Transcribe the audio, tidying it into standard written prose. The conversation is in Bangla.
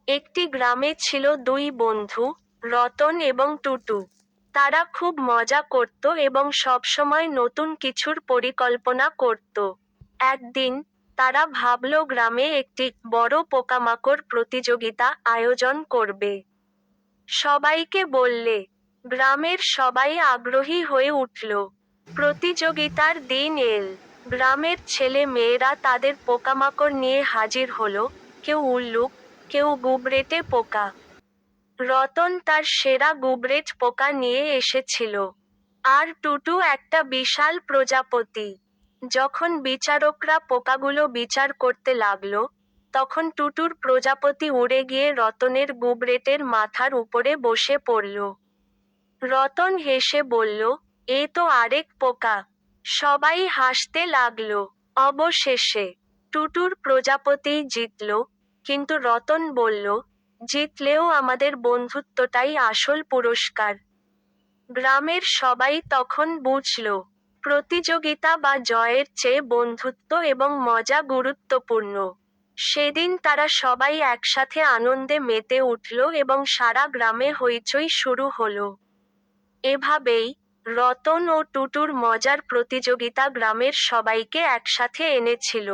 একটি গ্রামে ছিল দুই বন্ধু, রতন এবং টুটু। তারা খুব মজা করত এবং সবসময় নতুন কিছুর পরিকল্পনা করত। একদিন, তারা ভাবল গ্রামে একটি বড় পোকামাকড় প্রতিযোগিতা আয়োজন করবে। সবাইকে বললে, গ্রামের সবাই আগ্রহী হয়ে উঠল। প্রতিযোগিতার দিন এল। গ্রামের ছেলে মেয়েরা তাদের পোকামাকড় নিয়ে হাজির হলো, কেউ উল্লুক, কেউ গুবরেটে পোকা। রতন তার সেরা গুবরেট পোকা নিয়ে এসেছিল। আর টুটু একটা বিশাল প্রজাপতি। যখন বিচারকরা পোকাগুলো বিচার করতে লাগলো, তখন টুটুর প্রজাপতি উড়ে গিয়ে রতনের গুবরেটের মাথার উপরে বসে পড়ল। রতন হেসে বলল, এ তো আরেক পোকা। সবাই হাসতে লাগলো। অবশেষে, টুটুর প্রজাপতিই জিতল, কিন্তু রতন বলল, জিতলেও আমাদের বন্ধুত্বটাই আসল পুরস্কার। গ্রামের সবাই তখন বুঝল, প্রতিযোগিতা বা জয়ের চেয়ে বন্ধুত্ব এবং মজা গুরুত্বপূর্ণ। সেদিন তারা সবাই একসাথে আনন্দে মেতে উঠল এবং সারা গ্রামে হইচই শুরু হলো। এভাবেই, রতন ও টুটুর মজার প্রতিযোগিতা গ্রামের সবাইকে একসাথে এনেছিল।